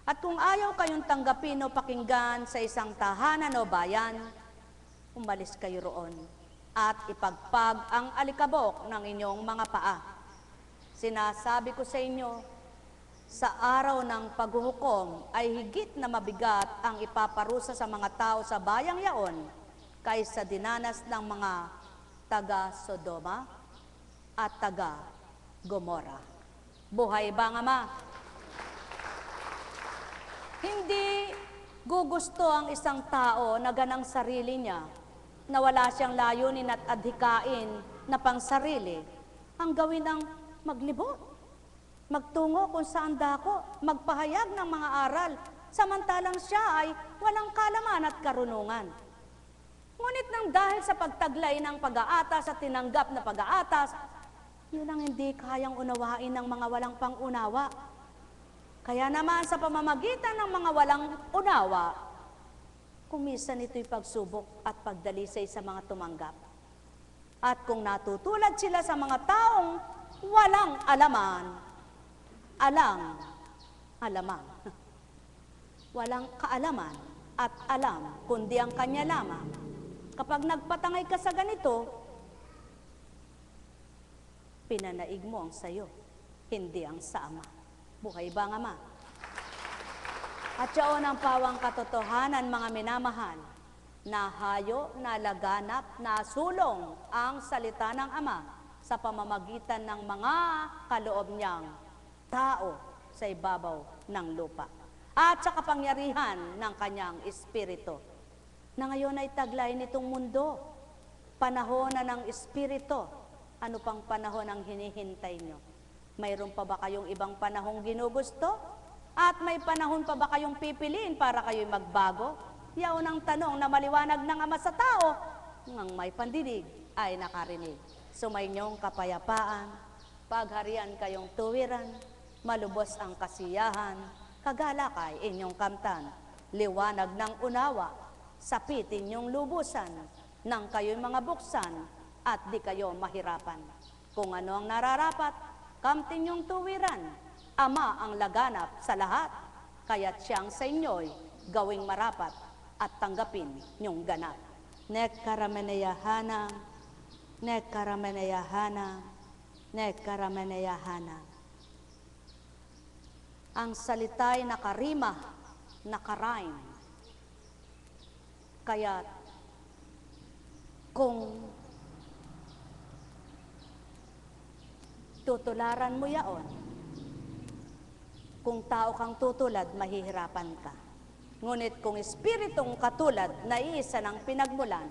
At kung ayaw kayong tanggapin o pakinggan sa isang tahanan o bayan, umalis kayo roon at ipagpag ang alikabok ng inyong mga paa. Sinasabi ko sa inyo, sa araw ng paghuhukom ay higit na mabigat ang ipaparusa sa mga tao sa bayang yaon kaysa dinanas ng mga taga Sodoma at taga Gomora. Buhay ba ang Ama? Hindi gugusto ang isang tao na ganang sarili niya, na wala siyang layunin at adhikain na pangsarili, ang gawin ang maglibot, magtungo kung saan dako, magpahayag ng mga aral, samantalang siya ay walang kalaman at karunungan. Ngunit nang dahil sa pagtaglay ng pag-aatas at tinanggap na pag-aatas, yun ang hindi kayang unawain ng mga walang pang-unawa. Kaya naman sa pamamagitan ng mga walang unawa, kumisan ito'y pagsubok at pagdalisay sa mga tumanggap. At kung natutulad sila sa mga taong walang alamang, walang kaalaman at alam, kundi ang kanya lamang. Kapag nagpatangay ka sa ganito, pinanaig mo ang sayo, hindi ang sa Ama. Buhay ba ang Ama? At yaon ang pawang katotohanan, mga minamahal, na hayo, na laganap, na sulong ang salita ng Ama sa pamamagitan ng mga kaloob niyang tao sa ibabaw ng lupa. At sa kapangyarihan ng kanyang Espiritu, na ngayon ay taglay nitong mundo, panahon na ng Espiritu. Ano pang panahon ang hinihintay nyo? Mayroon pa ba kayong ibang panahong ginugusto? At may panahon pa ba kayong pipiliin para kayo'y magbago? Yaon ang tanong na maliwanag ng Ama sa tao, ngang may pandinig ay nakarinig. Sumainyong kapayapaan, pagharian kayong tuwiran, malubos ang kasiyahan, kagalakay inyong kamtan, liwanag ng unawa, sapit inyong lubusan, nang kayo'y mga buksan, at di kayo mahirapan. Kung ano ang nararapat, kamtin yung tuwiran, Ama ang laganap sa lahat, kaya't siyang sa inyo'y gawing marapat at tanggapin niyong ganap. Nek karameneyahana, nek karameneyahana, nek karameneyahana. Ang salita'y nakarima, nakarhyme. Kaya't kung tutularan mo yaon, kung tao kang tutulad, mahihirapan ka. Ngunit kung espiritong katulad na iisa ng pinagmulan,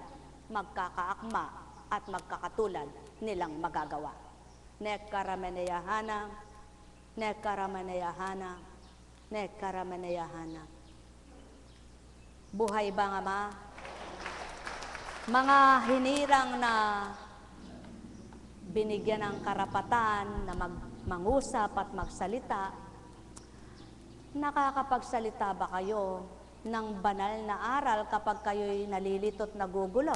magkakaakma at magkakatulad nilang magagawa. Nek karameneyahana, nek karameneyahana, nek karameneyahana. Buhay ba nga Ama? Mga hinirang na binigyan ng karapatan na mangusap at magsalita, nakakapagsalita ba kayo ng banal na aral kapag kayo'y nalilito at nagugulo?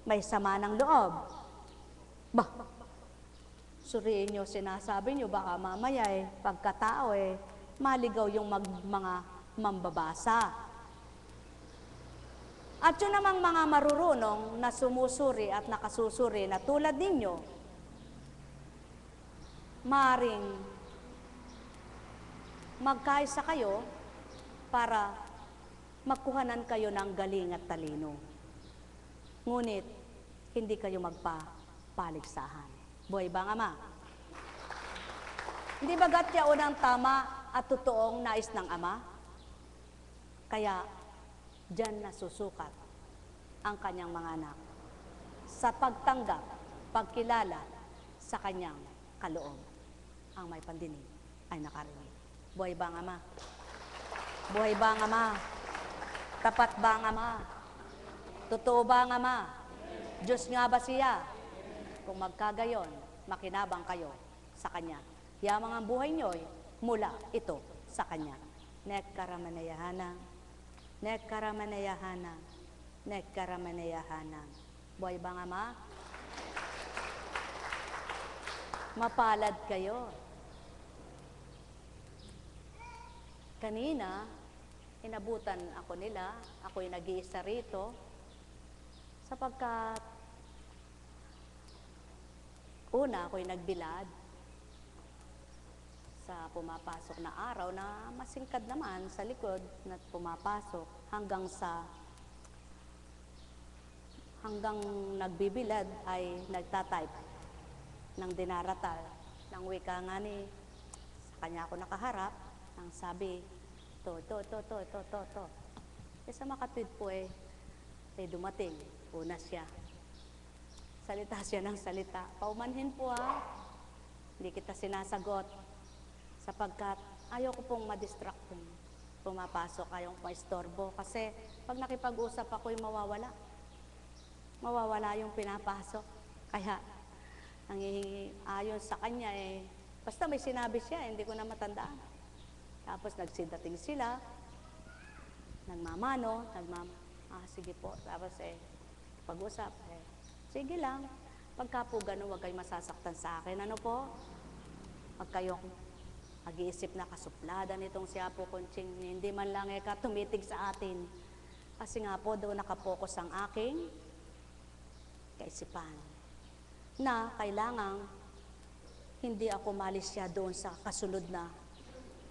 May sama ng loob. Bah, suriin nyo, sinasabi nyo, baka mamaya pagkatao maligaw yung mga mambabasa. At yun namang mga marurunong na sumusuri at nakasusuri na tulad ninyo, maring magkaisa kayo para magkuhanan kayo ng galing at talino. Ngunit, hindi kayo magpapaligsahan. Buhay ba ang Ama? Hindi ba gatyaon ang tama at totoong nais ng Ama? Kaya, diyan nasusukat ang kanyang mga anak sa pagtanggap, pagkilala sa kanyang kaloob. Ang may pandinig ay nakarinig. Buhay ba ang Ama? Buhay ba ang Ama? Tapat ba ang Ama? Totoo ba ang Ama? Diyos nga ba siya? Kung magkagayon, makinabang kayo sa Kanya. Yamang ang buhay nyo'y mula ito sa Kanya. Nek karamanayahana, nek karamanayahana, nek karamanayahana. Buhay ba ang Ama? Mapalad kayo. Kanina, inabutan ako nila, ako'y nag-iisa rito, sapagkat una, ako'y nagbilad sa pumapasok na araw na masingkad naman sa likod na pumapasok hanggang nagbibilad ay nagtatype ng dinaratal ng wika nga ni sa kanya ako nakaharap. Ang sabi, to. Sa makatwid po dumating, una siya. Salita siya ng salita. Paumanhin po hindi kita sinasagot. Sapagkat ayaw ko pong madistract kung pumapasok, ayaw ko maistorbo. Kasi pag nakipag-usap ako'y mawawala. Mawawala yung pinapasok. Kaya, ayon sa kanya basta may sinabi siya, hindi ko na matandaan. Tapos nagsidating sila, nagmamano, sige po. Tapos pag-usap, sige lang. Pagka po ganun, huwag kayong masasaktan sa akin. Ano po? Huwag kayong mag-iisip na kasuplada nitong si Apo Conching. Hindi man lang tumitig sa atin. Kasi nga po, doon nakapokus ang aking kaisipan. Na kailangang hindi ako malis siya doon sa kasunod na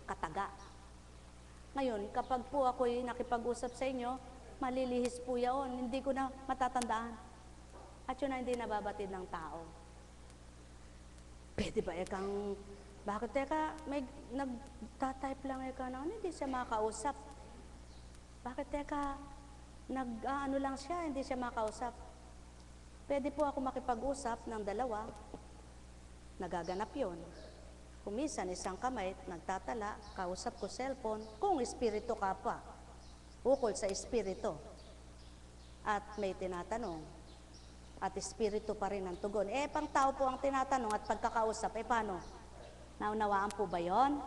kataga. Ngayon, kapag po ako'y nakipag-usap sa inyo, malilihis po yaon. Hindi ko na matatandaan. At yun na hindi nababatid ng tao. Pwede ba bakit may nagtatype lang hindi siya makausap? Bakit ano lang siya, hindi siya makausap? Pwede po ako makipag-usap ng dalawa, nagaganap yun. Kumisan, isang kamay, nagtatala, kausap ko cellphone, kung espiritu ka pa, ukol sa espiritu. At may tinatanong, at espiritu pa rin ang tugon. Pang tao po ang tinatanong at pagkakausap, paano? Naunawaan po ba yon?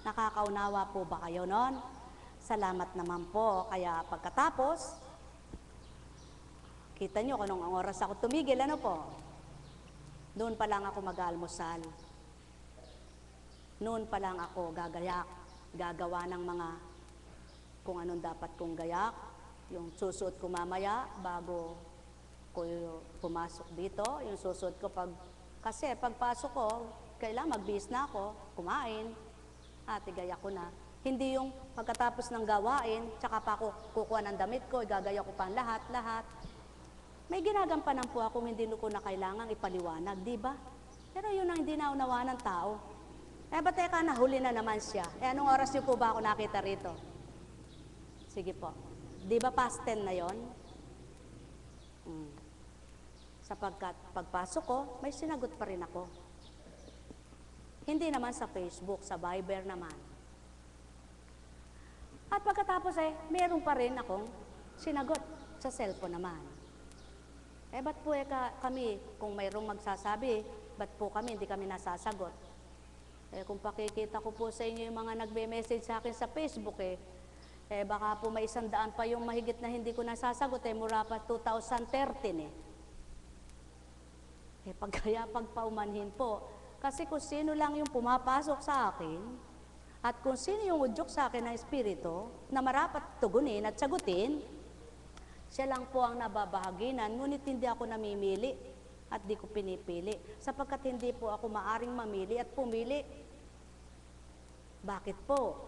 Nakakaunawa po ba kayo nun? Salamat naman po. Kaya pagkatapos, kita nyo kung anong oras ako tumigil, ano po? Noon pa lang ako mag-almusal. Noon pa lang ako gagayak, gagawa ng mga kung anong dapat kong gayak, yung susuot ko mamaya bago ko pumasok dito, yung susuot ko kasi pagpasok ko, kailangan magbihis na ako, kumain, at igaya ko na. Hindi yung pagkatapos ng gawain, tsaka pa ako kukuha ng damit ko, igagaya ko pa ang lahat. May ginagampanan po ako hindi ko na kailangang ipaliwanag, di ba? Pero yun ang hindi naunawa ng tao. Ba't nahuli na naman siya? Anong oras niyo po ba ako nakita rito? Sige po. Di ba past 10 na yon? Sapagkat pagpasok ko, may sinagot pa rin ako. Hindi naman sa Facebook, sa Viber naman. At pagkatapos meron pa rin akong sinagot sa cellphone naman. Ba't po kami, kung mayroong magsasabi, ba't po kami, hindi kami nasasagot? Kung pakikita ko po sa inyo yung mga nagbe-message sa akin sa Facebook, baka po may 100 pa yung mahigit na hindi ko nasasagot, mura pa 2013 pagpaumanhin po. Kasi kung sino lang yung pumapasok sa akin, at kung sino yung udyok sa akin ng espiritu, na marapat tugunin at sagutin, siya lang po ang nababahaginan, ngunit hindi ako namimili at di ko pinipili, sapagkat hindi po ako maaring mamili at pumili. Bakit po?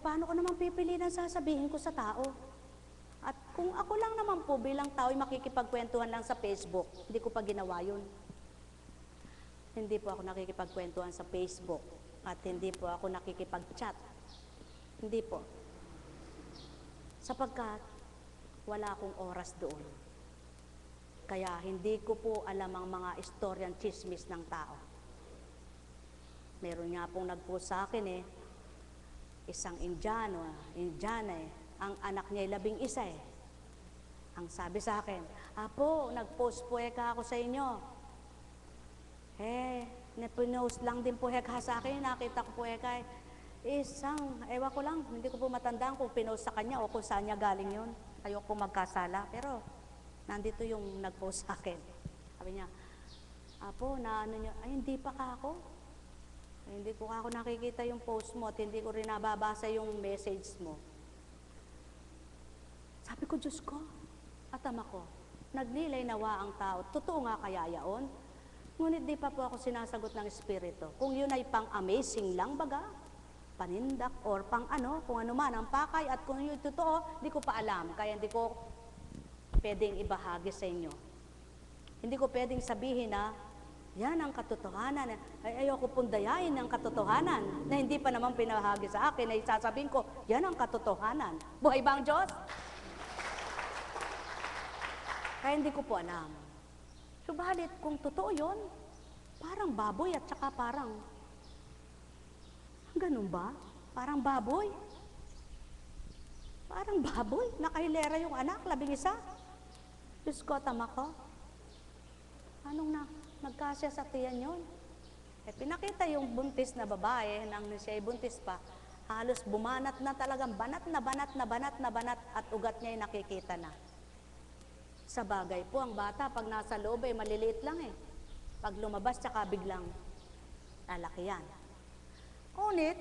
Paano ko naman pipiliin ang sasabihin ko sa tao? At kung ako lang naman po bilang tao ay makikipagkwentuhan lang sa Facebook, hindi ko pa ginawa yun. Hindi po ako nakikipagkwentuhan sa Facebook at hindi po ako nakikipag-chat. Hindi po. Sapagkat wala akong oras doon. Kaya hindi ko po alam ang mga istoryan chismis ng tao. Meron nga pong nag-post sa akin isang Indiana ang anak niya 11 Ang sabi sa akin, Apo, nag-post po ako sa inyo. Napinost lang din po sa akin, nakita ko po ewan ko lang, hindi ko po matandaan kung pinost sa kanya o kung saan niya galing yun. Ayoko po magkasala, pero nandito yung nag-post sa akin. Sabi niya, Apo, hindi pa ka ako. Hindi ko ako nakikita yung post mo at hindi ko rin nababasa yung message mo. Sabi ko, Diyos ko, at ama ko, nagnilay nawa ang tao. Totoo nga kaya yaon? Ngunit di pa po ako sinasagot ng espiritu. Kung yun ay pang-amazing lang baga, panindak, or kung ano man ang pakay, at kung yun totoo, di ko pa alam. Kaya hindi ko pwedeng ibahagi sa inyo. Hindi ko pwedeng sabihin na, yan ang katotohanan. Ayoko pong dayain ang katotohanan na hindi pa naman pinahagi sa akin, ay sasabihin ko, yan ang katotohanan. Buhay ba ang Diyos? Kaya hindi ko po alam. Subalit, kung totoo yun, parang baboy at saka parang, ganun ba? Parang baboy. Parang baboy. Nakahilera yung anak, 11. Diyos ko, tama ko. Anong nagkasya sa tiyan yun? Pinakita yung buntis na babae, nang siya ay buntis pa, halos bumanat na talagang banat at ugat niya ay nakikita na. Sa bagay po, ang bata pag nasa loob ay maliliit lang eh. Pag lumabas, tsaka biglang lalaki yan. Ngunit,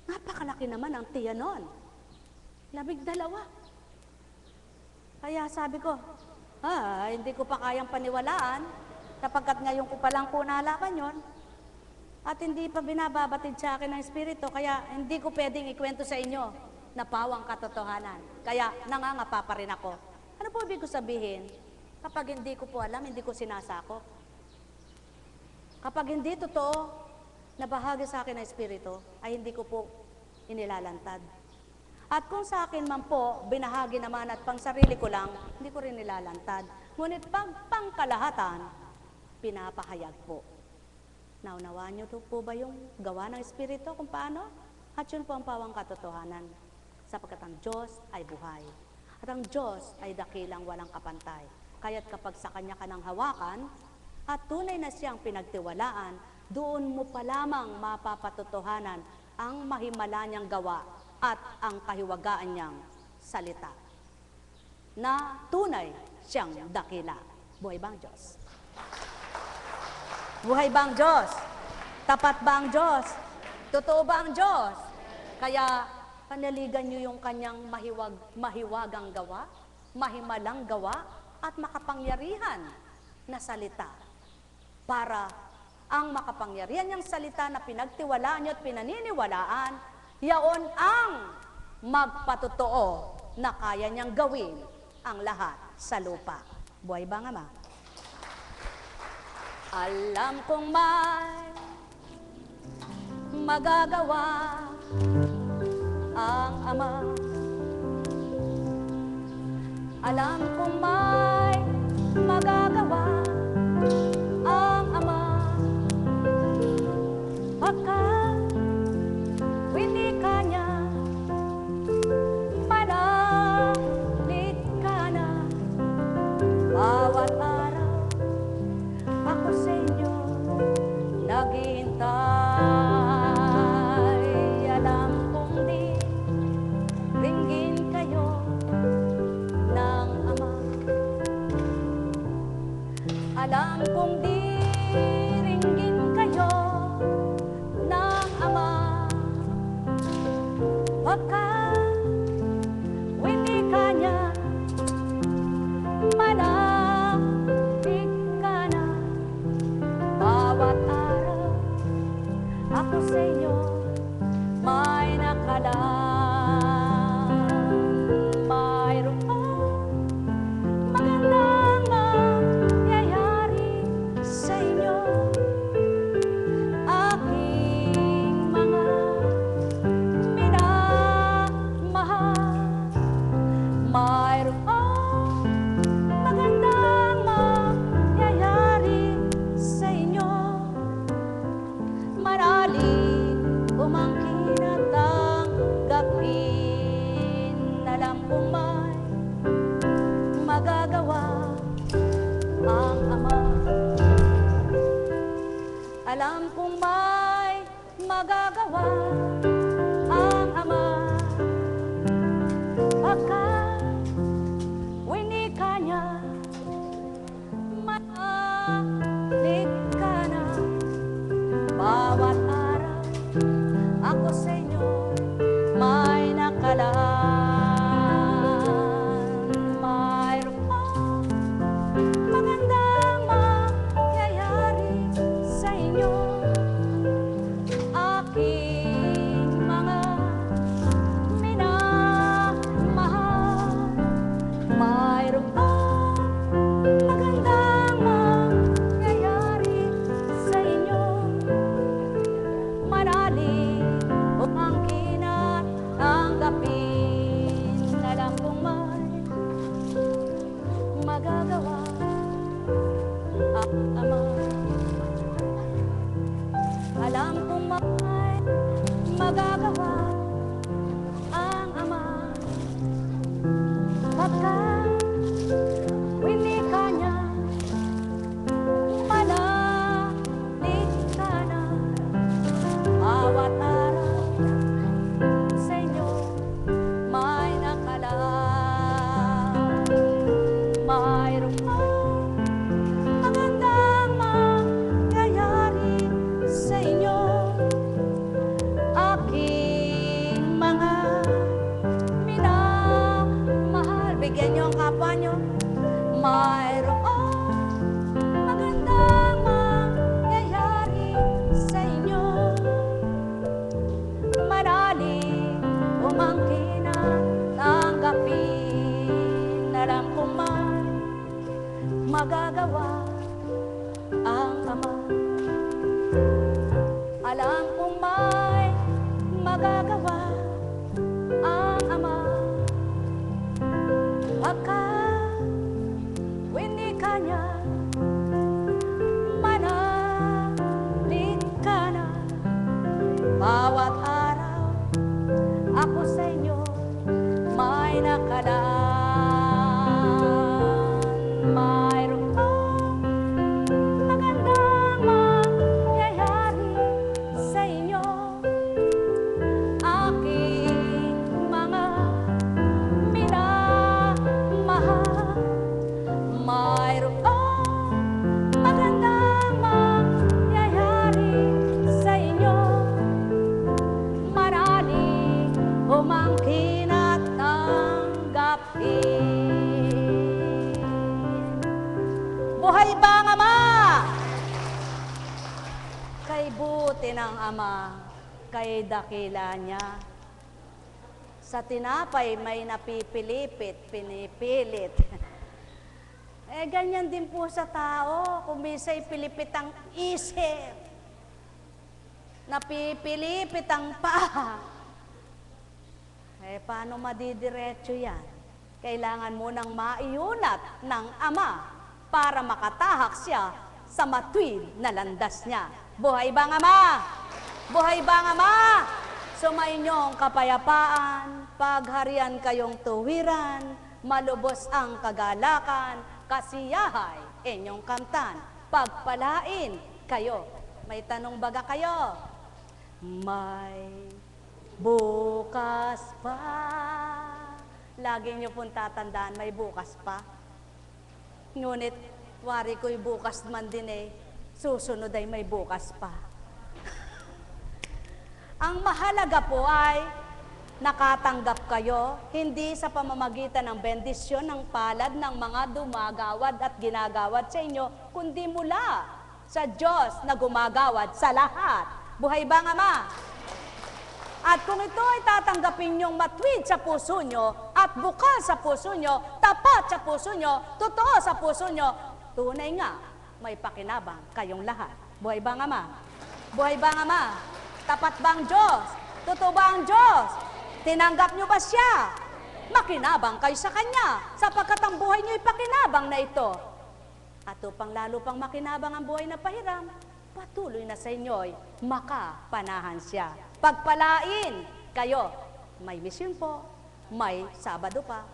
napakalaki naman ang tiyan nun. 12. Kaya sabi ko, hindi ko pa kayang paniwalaan, kapagkat ngayon ko palang po nalaman yon, at hindi pa binababatid sa akin ng Espiritu, kaya hindi ko pwedeng ikwento sa inyo na pawang katotohanan. Kaya nangangapa pa rin ako. Ano po ibig ko sabihin? Kapag hindi ko po alam, hindi ko sinasakop. Kapag hindi totoo na bahagi sa akin ng Espiritu, ay hindi ko po inilalantad. At kung sa akin man po, binahagi naman at pang sarili ko lang, hindi ko rin nilalantad. Ngunit pag pangkalahatan, pinapahayag po. Naunawaan niyo po ba yung gawa ng Espiritu kung paano? At yun po ang pawang katotohanan. Sapagkat ang Diyos ay buhay. At ang Diyos ay dakilang walang kapantay. Kaya't kapag sa Kanya ka nang hawakan, at tunay na siyang pinagtiwalaan, doon mo pa lamang mapapatotohanan ang mahimala niyang gawa at ang kahiwagaan niyang salita. Na tunay siyang dakila. Buhay ba ang Diyos? Buhay ba ang Diyos? Tapat ba ang Diyos? Totoo ba ang Diyos? Kaya panaligan niyo yung kanyang mahiwagang gawa, mahimalang gawa, at makapangyarihan na salita. Para ang makapangyarihan niyang salita na pinagtiwalaan niyo at pinaniniwalaan, yaon ang magpatotoo na kaya niyang gawin ang lahat sa lupa. Buhay ba nga ma? Alam kong may magagawa ang Ama. Alam kong may magagawa ang Ama. Pagkat winika niya, manalig ka na. Bawat araw ako sa inyo naghihintay. Alam kong di ringgin kayo ng Ama. Alam kong di ringgin kayo ng Ama. Pagkat winika niya, manalig ka na. Bawat araw ako sa inyo may nakalaan. Mayroon magandang mangyayari sa inyo. Aking mga minamahal, mayroon magandang mangyayari sa inyo. Manalig, umangkin at tanggapin. Alam kong may magagawa ang Ama. Alam kong may magagawa ang Ama. Pagkat winika niya, manalig ka na. Bawat araw ako sa inyo may nakalaan. Mayroon magandang mangyayari sa inyo. Aking mga minamahal, mayroon magandang mangyayari sa inyo. Manalig, umangkin at tanggapin. Alam kong may magagawa ang Ama. Alam kong may magagawa ang Ama. Pagkat winika niya, manalig ka na. Bawat araw sa inyo may nakalaan. Mayroon magagawa ang Ama. Alam kong may magagawa ang Ama. Pagkat winika niya, manalig ka na. Bawat araw ako sa inyo may nakalaan. Mayroon kang magandang mangyayari sa inyo, aking mga minamahal. Mayroon kang magandang mangyayari sa inyo, manalig umangkin at tanggapin. Buhay ba ang Ama? Kay buti ng Ama, kay dakila niya. Sa tinapay may napipilipit, pinipilit. Ganyan din po sa tao, kung minsan pilipit ang isip, napipilipit ang paa. Paano madidiretso yan? Kailangan mo nang maiunat ng Ama para makatahak siya sa matuwid na landas niya. Buhay ba ang Ama? Buhay ba ang Ama? Sumainyong kapayapaan, pagharian kayong tuwiran, malubos ang kagalakan, kasiyahay inyong kamtan, pagpalain kayo. May tanong baga kayo? May bukas pa. Lagi niyo pong tatandaan, may bukas pa. Ngunit, wari ko'y bukas man din susunod ay may bukas pa. Ang mahalaga po ay nakatanggap kayo, hindi sa pamamagitan ng bendisyon, ng palad ng mga dumagawad at ginagawad sa inyo, kundi mula sa Diyos na gumagawad sa lahat. Buhay ba ang Ama? At kung ito ay tatanggapin niyong matwid sa puso nyo, at bukas sa puso nyo, tapat sa puso nyo, totoo sa puso nyo, tunay nga, may pakinabang kayong lahat. Buhay ba ang Ama? Buhay ba ang Ama? Tapat ba ang Diyos? Totoo ba ang Diyos? Tinanggap nyo ba siya? Makinabang kayo sa Kanya, sapagkat ang buhay nyo'y pakinabang na ito. At upang lalo pang makinabang ang buhay na pahiram, patuloy na sa inyo'y makapanahan siya. Pagpalain kayo. May misyon po, may Sabado pa.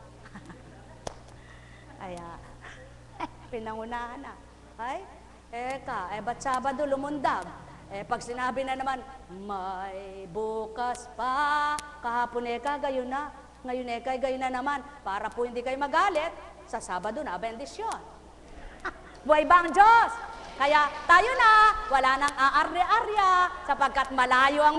Pinangunahan na. Ba't Sabado lumundab? Pag sinabi na naman, may bukas pa, kahapon gayon na, ngayon gayon na naman, para po hindi kayo magalit, sa Sabado na bendisyon. Buhay ba ang Diyos? Kaya tayo na, wala nang aarya-arya, sapagkat malayo ang